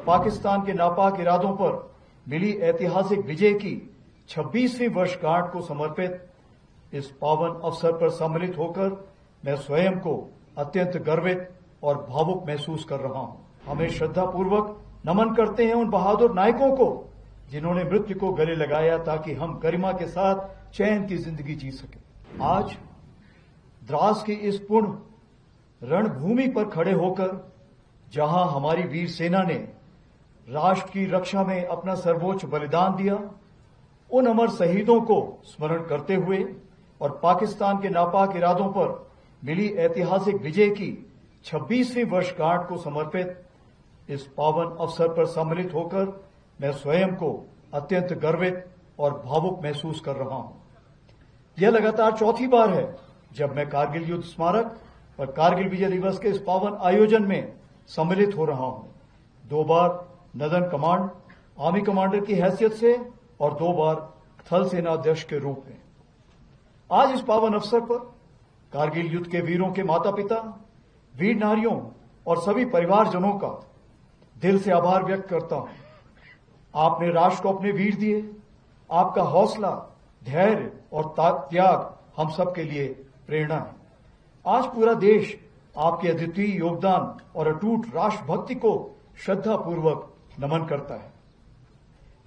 पाकिस्तान के नापाक इरादों पर मिली ऐतिहासिक विजय की 26वीं वर्षगांठ को समर्पित इस पावन अवसर पर सम्मिलित होकर मैं स्वयं को अत्यंत गर्वित और भावुक महसूस कर रहा हूं। हमें श्रद्धापूर्वक नमन करते हैं उन बहादुर नायकों को जिन्होंने मृत्यु को गले लगाया ताकि हम गरिमा के साथ चैन की जिंदगी जी सकें। आज द्रास की इस पुण्य रणभूमि पर खड़े होकर जहां हमारी वीर सेना ने राष्ट्र की रक्षा में अपना सर्वोच्च बलिदान दिया, उन अमर शहीदों को स्मरण करते हुए और पाकिस्तान के नापाक इरादों पर मिली ऐतिहासिक विजय की 26वीं वर्षगांठ को समर्पित इस पावन अवसर पर सम्मिलित होकर मैं स्वयं को अत्यंत गर्वित और भावुक महसूस कर रहा हूं। यह लगातार चौथी बार है जब मैं कारगिल युद्ध स्मारक और कारगिल विजय दिवस के इस पावन आयोजन में सम्मिलित हो रहा हूं। 2 बार नदन कमांड आर्मी कमांडर की हैसियत से और 2 बार थल सेना अध्यक्ष के रूप में। आज इस पावन अवसर पर कारगिल युद्ध के वीरों के माता पिता, वीर नारियों और सभी परिवारजनों का दिल से आभार व्यक्त करता हूं। आपने राष्ट्र को अपने वीर दिए। आपका हौसला, धैर्य और त्याग हम सब के लिए प्रेरणा है। आज पूरा देश आपके अद्वितीय योगदान और अटूट राष्ट्रभक्ति को श्रद्धापूर्वक नमन करता है।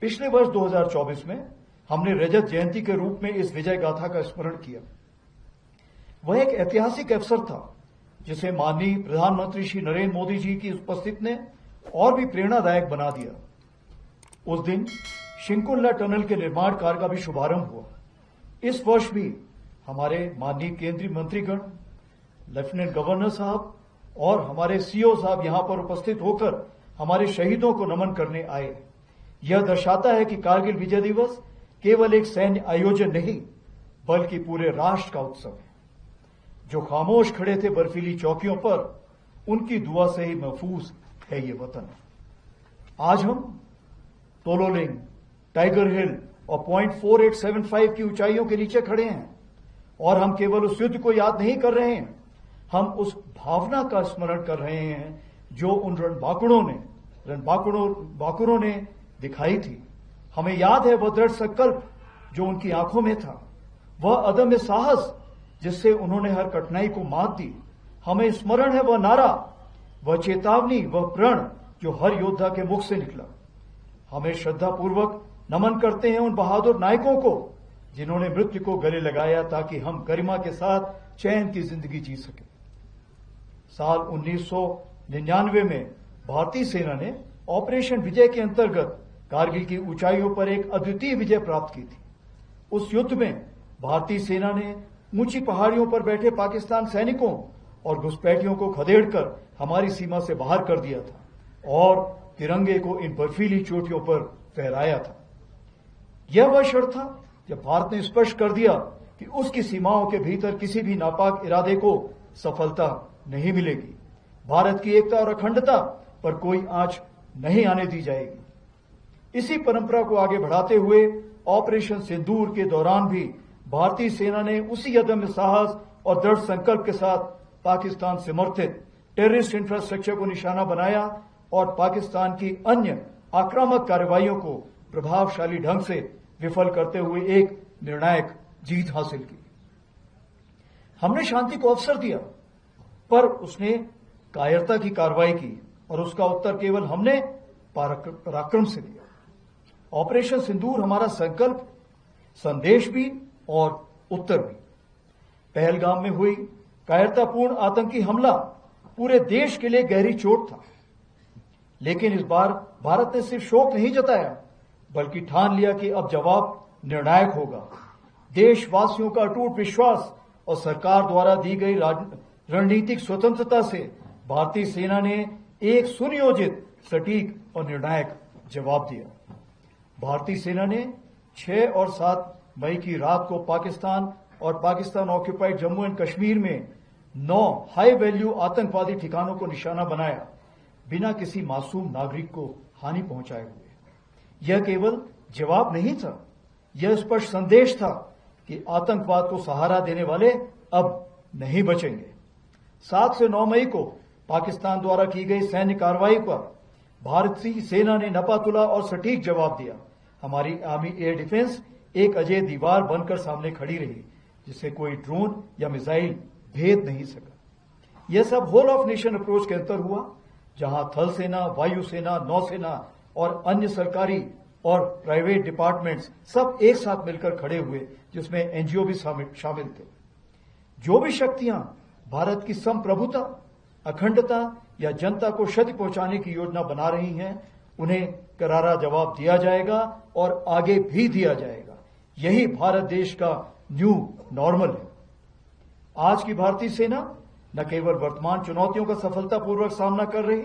पिछले वर्ष 2024 में हमने रजत जयंती के रूप में इस विजय गाथा का स्मरण किया। वह एक ऐतिहासिक अवसर था जिसे माननीय प्रधानमंत्री श्री नरेंद्र मोदी जी की उपस्थिति ने और भी प्रेरणादायक बना दिया। उस दिन शिंकुल्ला टनल के निर्माण कार्य का भी शुभारंभ हुआ। इस वर्ष भी हमारे माननीय केंद्रीय मंत्रीगण, लेफ्टिनेंट गवर्नर साहब और हमारे सीओ साहब यहां पर उपस्थित होकर हमारे शहीदों को नमन करने आए। यह दर्शाता है कि कारगिल विजय दिवस केवल एक सैन्य आयोजन नहीं बल्कि पूरे राष्ट्र का उत्सव है। जो खामोश खड़े थे बर्फीली चौकियों पर, उनकी दुआ से ही महफूज है ये वतन। आज हम तोलोलिंग, टाइगर हिल और पॉइंट 4875 की ऊंचाइयों के नीचे खड़े हैं और हम केवल उस युद्ध को याद नहीं कर रहे हैं, हम उस भावना का स्मरण कर रहे हैं जो उन रणबांकुरों ने दिखाई थी। हमें याद है वह दृढ़ संकल्प जो उनकी आंखों में था, वह अदम्य साहस जिससे उन्होंने हर कठिनाई को मात दी। हमें स्मरण है वह नारा, वह चेतावनी, वह प्रण जो हर योद्धा के मुख से निकला। हमें श्रद्धापूर्वक नमन करते हैं उन बहादुर नायकों को जिन्होंने मृत्यु को गले लगाया ताकि हम गरिमा के साथ चैन की जिंदगी जी सके। साल 1999 में भारतीय सेना ने ऑपरेशन विजय के अंतर्गत कारगिल की ऊंचाइयों पर एक अद्वितीय विजय प्राप्त की थी। उस युद्ध में भारतीय सेना ने ऊंची पहाड़ियों पर बैठे पाकिस्तान सैनिकों और घुसपैठियों को खदेड़कर हमारी सीमा से बाहर कर दिया था और तिरंगे को इन बर्फीली चोटियों पर फहराया था। यह वह क्षण था जब भारत ने स्पष्ट कर दिया कि उसकी सीमाओं के भीतर किसी भी नापाक इरादे को सफलता नहीं मिलेगी। भारत की एकता और अखंडता पर कोई आंच नहीं आने दी जाएगी। इसी परंपरा को आगे बढ़ाते हुए ऑपरेशन सिंदूर के दौरान भी भारतीय सेना ने उसी अदम्य साहस और दृढ़ संकल्प के साथ पाकिस्तान समर्थित टेररिस्ट इंफ्रास्ट्रक्चर को निशाना बनाया और पाकिस्तान की अन्य आक्रामक कार्रवाइयों को प्रभावशाली ढंग से विफल करते हुए एक निर्णायक जीत हासिल की। हमने शांति को अवसर दिया, पर उसने कायरता की कार्रवाई की और उसका उत्तर केवल हमने पराक्रम से दिया। ऑपरेशन सिंदूर हमारा संकल्प, संदेश भी और उत्तर भी। पहलगाम में हुई कायरतापूर्ण आतंकी हमला पूरे देश के लिए गहरी चोट था, लेकिन इस बार भारत ने सिर्फ शोक नहीं जताया बल्कि ठान लिया कि अब जवाब निर्णायक होगा। देशवासियों का अटूट विश्वास और सरकार द्वारा दी गई रणनीतिक स्वतंत्रता से भारतीय सेना ने एक सुनियोजित, सटीक और निर्णायक जवाब दिया। भारतीय सेना ने 6 और 7 मई की रात को पाकिस्तान और पाकिस्तान ऑक्यूपाइड जम्मू एंड कश्मीर में 9 हाई वैल्यू आतंकवादी ठिकानों को निशाना बनाया, बिना किसी मासूम नागरिक को हानि पहुंचाए हुए। यह केवल जवाब नहीं था, यह स्पष्ट संदेश था कि आतंकवाद को सहारा देने वाले अब नहीं बचेंगे। 7 से 9 मई को पाकिस्तान द्वारा की गई सैन्य कार्रवाई पर भारतीय सेना ने नपातुला और सटीक जवाब दिया। हमारी आर्मी एयर डिफेंस एक अजय दीवार बनकर सामने खड़ी रही, जिसे कोई ड्रोन या मिसाइल भेद नहीं सका। यह सब होल ऑफ नेशन अप्रोच के अंतर हुआ, जहां थल सेना, वायुसेना, नौसेना और अन्य सरकारी और प्राइवेट डिपार्टमेंट्स सब एक साथ मिलकर खड़े हुए, जिसमें एनजीओ भी शामिल थे। जो भी शक्तियां भारत की संप्रभुता, अखंडता या जनता को क्षति पहुंचाने की योजना बना रही हैं, उन्हें करारा जवाब दिया जाएगा और आगे भी दिया जाएगा। यही भारत देश का न्यू नॉर्मल है। आज की भारतीय सेना न केवल वर्तमान चुनौतियों का सफलतापूर्वक सामना कर रही,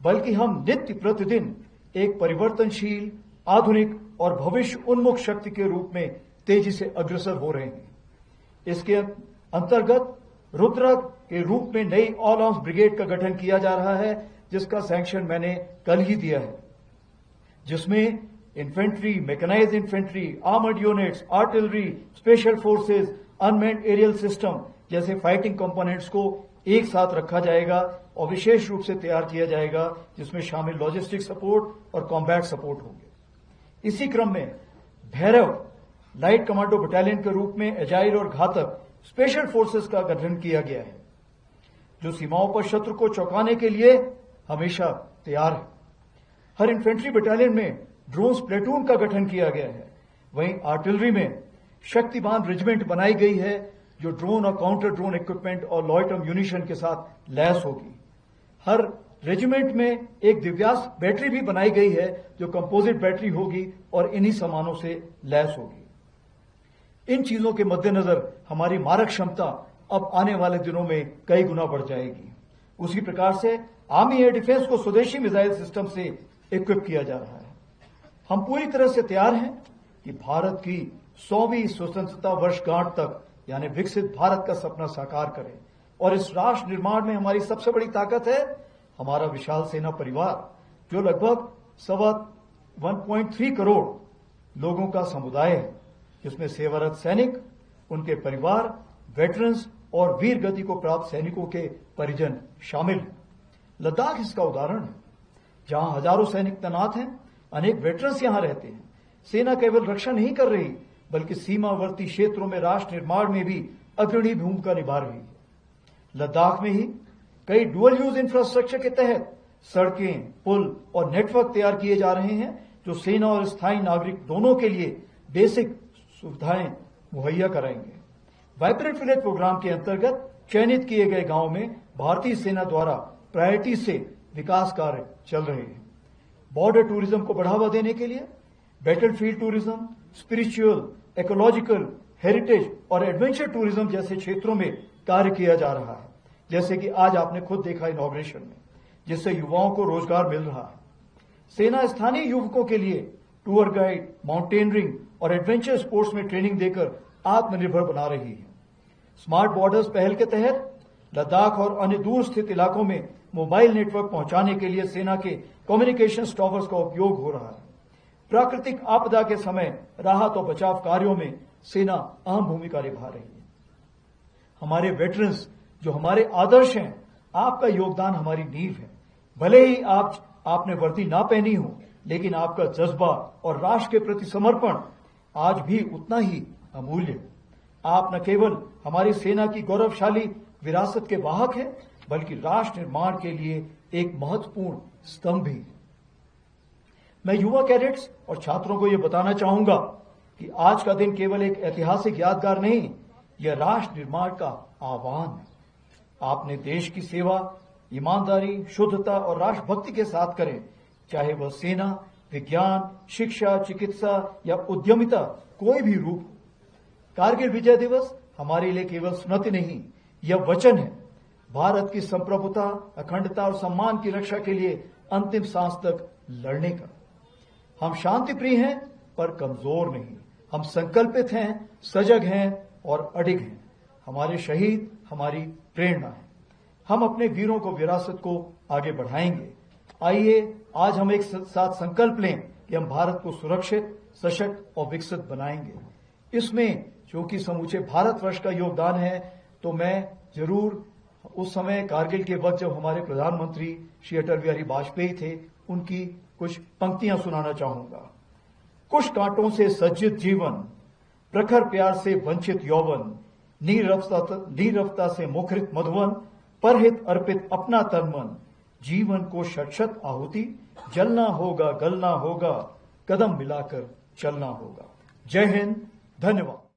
बल्कि हम नित्य प्रतिदिन एक परिवर्तनशील, आधुनिक और भविष्य उन्मुख शक्ति के रूप में तेजी से अग्रसर हो रहे हैं। इसके अंतर्गत रुद्र के रूप में नई ऑल आर्म्स ब्रिगेड का गठन किया जा रहा है, जिसका सैंक्शन मैंने कल ही दिया है, जिसमें infantry, mechanised infantry, armoured units, artillery, special forces, unmanned aerial system जैसे फाइटिंग कंपोनेंट्स को एक साथ रखा जाएगा और विशेष रूप से तैयार किया जाएगा, जिसमें शामिल लॉजिस्टिक सपोर्ट और कॉम्बैट सपोर्ट होंगे। इसी क्रम में भैरव लाइट कमांडो बटालियन के रूप में एजाइल और घातक स्पेशल फोर्सेस का गठन किया गया है, जो सीमाओं पर शत्रु को चौंकाने के लिए हमेशा तैयार है। हर इन्फेंट्री बटालियन में ड्रोन प्लेटून का गठन किया गया है। वहीं आर्टिलरी में शक्तिमान रेजिमेंट बनाई गई है, जो ड्रोन और काउंटर ड्रोन इक्विपमेंट और लॉयटर म्यूनिशन के साथ लैस होगी। हर रेजिमेंट में एक दिव्यास्त्र बैटरी भी बनाई गई है, जो कंपोजिट बैटरी होगी और इन्हीं सामानों से लैस होगी। इन चीजों के मद्देनजर हमारी मारक क्षमता अब आने वाले दिनों में कई गुना बढ़ जाएगी। उसी प्रकार से आर्मी एयर डिफेंस को स्वदेशी मिसाइल सिस्टम से इक्विप किया जा रहा है। हम पूरी तरह से तैयार हैं कि भारत की 100वीं स्वतंत्रता वर्षगांठ तक, यानी विकसित भारत का सपना साकार करें। और इस राष्ट्र निर्माण में हमारी सबसे बड़ी ताकत है हमारा विशाल सेना परिवार, जो लगभग 1.3 करोड़ लोगों का समुदाय है, जिसमें सेवारत सैनिक, उनके परिवार, वेटरन्स और वीर गति को प्राप्त सैनिकों के परिजन शामिल हैं। लद्दाख इसका उदाहरण है, जहां हजारों सैनिक तैनात हैं, अनेक वेटरन्स यहां रहते हैं। सेना केवल रक्षा नहीं कर रही, बल्कि सीमावर्ती क्षेत्रों में राष्ट्र निर्माण में भी अग्रणी भूमिका निभा रही है। लद्दाख में ही कई डुअल यूज इंफ्रास्ट्रक्चर के तहत सड़कें, पुल और नेटवर्क तैयार किए जा रहे हैं, जो सेना और स्थायी नागरिक दोनों के लिए बेसिक सुविधाएं मुहैया कराएंगे। वाइब्रेंट विलेज प्रोग्राम के अंतर्गत चयनित किए गए गांव में भारतीय सेना द्वारा प्रायोरिटी से विकास कार्य चल रहे हैं। बॉर्डर टूरिज्म को बढ़ावा देने के लिए battlefield tourism, spiritual, ecological, heritage और एडवेंचर टूरिज्म जैसे क्षेत्रों में कार्य किया जा रहा है, जैसे कि आज आपने खुद देखा इनॉग्रेशन में, जिससे युवाओं को रोजगार मिल रहा है। सेना स्थानीय युवकों के लिए टूर गाइड, माउंटेनरिंग और एडवेंचर स्पोर्ट्स में ट्रेनिंग देकर आत्मनिर्भर बना रही है। स्मार्ट बॉर्डर्स पहल के तहत लद्दाख और अन्य दूर स्थित इलाकों में मोबाइल नेटवर्क पहुंचाने के लिए सेना के कम्युनिकेशन टॉवर्स का उपयोग हो रहा है। प्राकृतिक आपदा के समय राहत और बचाव कार्यों में सेना अहम भूमिका निभा रही है। हमारे वेटरन्स जो हमारे आदर्श हैं, आपका योगदान हमारी नींव है। भले ही आपने वर्दी ना पहनी हो, लेकिन आपका जज्बा और राष्ट्र के प्रति समर्पण आज भी उतना ही अमूल्य है। आप न केवल हमारी सेना की गौरवशाली विरासत के वाहक हैं, बल्कि राष्ट्र निर्माण के लिए एक महत्वपूर्ण स्तंभ भी है। मैं युवा कैडेट्स और छात्रों को यह बताना चाहूंगा कि आज का दिन केवल एक ऐतिहासिक यादगार नहीं, यह राष्ट्र निर्माण का आह्वान है। आपने देश की सेवा ईमानदारी, शुद्धता और राष्ट्रभक्ति के साथ करें, चाहे वह सेना, विज्ञान, शिक्षा, चिकित्सा या उद्यमिता कोई भी रूप हो। कारगिल विजय दिवस हमारे लिए केवल स्मृति नहीं, यह वचन है भारत की संप्रभुता, अखंडता और सम्मान की रक्षा के लिए अंतिम सांस तक लड़ने का। हम शांति प्रिय हैं पर कमजोर नहीं। हम संकल्पित हैं, सजग हैं और अडिग हैं। हमारे शहीद हमारी प्रेरणा है। हम अपने वीरों को विरासत को आगे बढ़ाएंगे। आइए आज हम एक साथ संकल्प लें कि हम भारत को सुरक्षित, सशक्त और विकसित बनाएंगे। इसमें क्योंकि समूचे भारतवर्ष का योगदान है, तो मैं जरूर उस समय कारगिल के वक्त जब हमारे प्रधानमंत्री श्री अटल बिहारी वाजपेयी थे, उनकी कुछ पंक्तियां सुनाना चाहूंगा। कुछ कांटों से सज्जित जीवन, प्रखर प्यार से वंचित यौवन, नीरवता से मुखरित मधुवन, परहित अर्पित अपना तन मन, जीवन को शत आहुति, जलना होगा गलना होगा, कदम मिलाकर चलना होगा। जय हिंद, धन्यवाद।